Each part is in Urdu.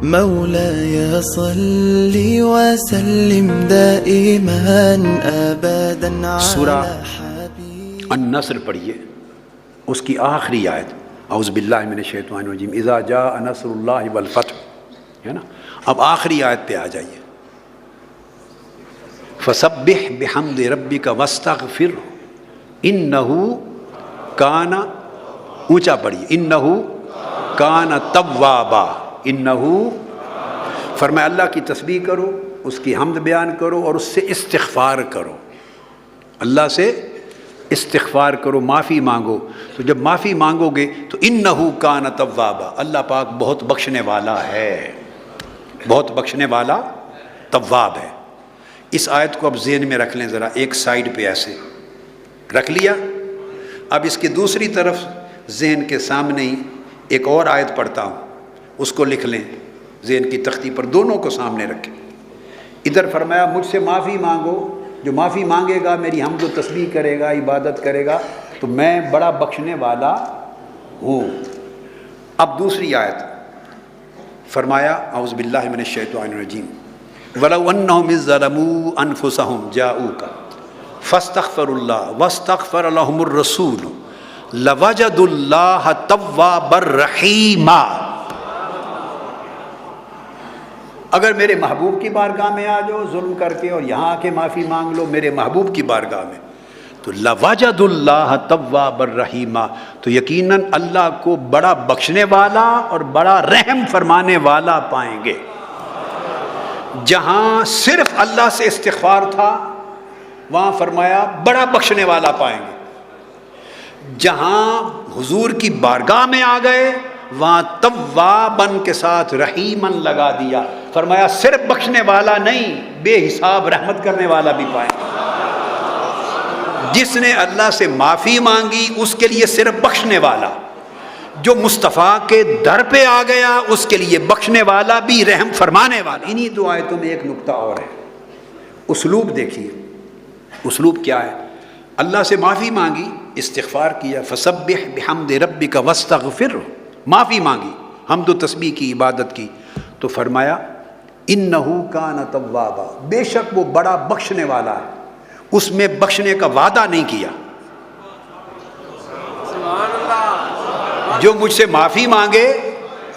مولاي صل وسلم دائما ابدا سورہ على حبيبك. النصر پڑھیے، اس کی آخری آیت اعوذ باللہ من الشیطان الرجیم اذا جاء نصر اللہ والفتح ہے نا. اب آخری آیت پہ آ جائیے، فسبح بحمد ربک واستغفر انہ کان، اونچا پڑھیے، انہ کان توابا. انہ فرمایا اللہ کی تسبیح کرو، اس کی حمد بیان کرو اور اس سے استغفار کرو، اللہ سے استغفار کرو، معافی مانگو. تو جب معافی مانگو گے تو انہ کان توابا، اللہ پاک بہت بخشنے والا ہے، بہت بخشنے والا تواب ہے. اس آیت کو اب ذہن میں رکھ لیں ذرا، ایک سائیڈ پہ ایسے رکھ لیا. اب اس کی دوسری طرف ذہن کے سامنے ہی ایک اور آیت پڑھتا ہوں، اس کو لکھ لیں ذہن کی تختی پر، دونوں کو سامنے رکھیں. ادھر فرمایا مجھ سے معافی مانگو، جو معافی مانگے گا میری حمد و تسبیح کرے گا، عبادت کرے گا تو میں بڑا بخشنے والا ہوں. اب دوسری آیت فرمایا اعوذ باللہ من الشیطان الرجیم وَلَوْ أَنَّهُمْ إِذ ظَّلَمُوا أَنفُسَهُمْ جَاءُوكَ فَاسْتَغْفَرُوا اللَّهَ وَاسْتَغْفَرَ لَهُمُ الرَّسُولُ لَوَجَدُوا اللَّهَ تَوَّابًا رَحِيمًا. اگر میرے محبوب کی بارگاہ میں آ جاؤ ظلم کر کے اور یہاں آ کے معافی مانگ لو میرے محبوب کی بارگاہ میں، تو لَوَجَدُوا اللَّهَ تَوَّابًا رَحِيمًا، تو یقیناً اللہ کو بڑا بخشنے والا اور بڑا رحم فرمانے والا پائیں گے. جہاں صرف اللہ سے استغفار تھا وہاں فرمایا بڑا بخشنے والا پائیں گے. جہاں حضور کی بارگاہ میں آ گئے وہاں توابن کے ساتھ رحیمن لگا دیا، فرمایا صرف بخشنے والا نہیں بے حساب رحمت کرنے والا بھی پائیں گے. جس نے اللہ سے معافی مانگی اس کے لیے صرف بخشنے والا، جو مصطفیٰ کے در پہ آ گیا اس کے لیے بخشنے والا بھی رحم فرمانے والا. انہی دو آیتوں میں ایک نقطہ اور ہے، اسلوب دیکھیے. اسلوب کیا ہے؟ اللہ سے معافی مانگی، استغفار کیا، فسبح بحمد ربک واستغفر، معافی مانگی، حمد و تسبیح کی، عبادت کی، تو فرمایا انہ کان توابا، بے شک وہ بڑا بخشنے والا ہے. اس میں بخشنے کا وعدہ نہیں کیا. جو مجھ سے معافی مانگے،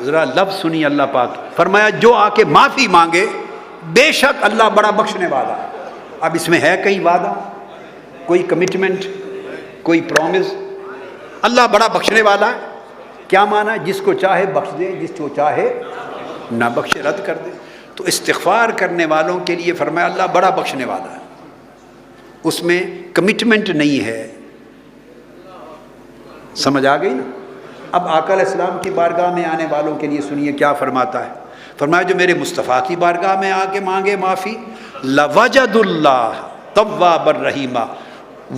ذرا لفظ سنی اللہ پاک، فرمایا جو آ کے معافی مانگے بے شک اللہ بڑا بخشنے والا ہے. اب اس میں ہے کہیں وعدہ، کوئی کمٹمنٹ، کوئی پرومس؟ اللہ بڑا بخشنے والا ہے. کیا معنی؟ جس کو چاہے بخش دے، جس کو چاہے نہ بخشے، رد کر دے. تو استغفار کرنے والوں کے لیے فرمایا اللہ بڑا بخشنے والا ہے، اس میں کمٹمنٹ نہیں ہے. سمجھ آ گئی نا؟ اب آقا علیہ السلام کی بارگاہ میں آنے والوں کے لیے سنیے کیا فرماتا ہے. فرمایا جو میرے مصطفیٰ کی بارگاہ میں آ کے مانگے معافی، لَوَجَدُوا اللَّهَ تَوَّابًا رَحِيمًا،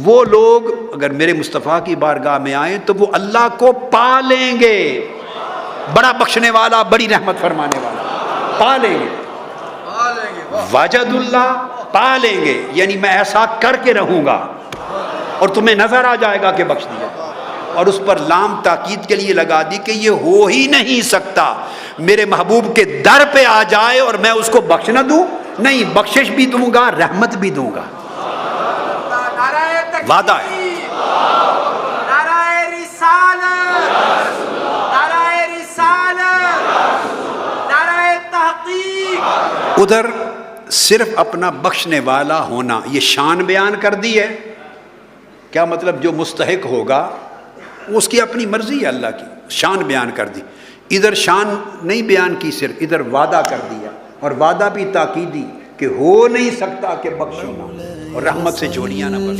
وہ لوگ اگر میرے مصطفیٰ کی بارگاہ میں آئیں تو وہ اللہ کو پا لیں گے، بڑا بخشنے والا، بڑی رحمت فرمانے والا پا لیں گے. وجد اللہ، پا لیں گے، یعنی میں ایسا کر کے رہوں گا اور تمہیں نظر آ جائے گا کہ بخش دیا. اور اس پر لام تاکید کے لیے لگا دی کہ یہ ہو ہی نہیں سکتا میرے محبوب کے در پہ آ جائے اور میں اس کو بخش نہ دوں. نہیں، بخشش بھی دوں گا، رحمت بھی دوں گا، وعدہ ہے. ادھر صرف اپنا بخشنے والا ہونا، یہ شان بیان کر دی ہے. کیا مطلب؟ جو مستحق ہوگا اس کی اپنی مرضی ہے، اللہ کی شان بیان کر دی. ادھر شان نہیں بیان کی، صرف ادھر وعدہ کر دیا، اور وعدہ بھی تاکیدی کہ ہو نہیں سکتا کہ بخشوں نہ اور رحمت سے جھولیاں نہ بھروں.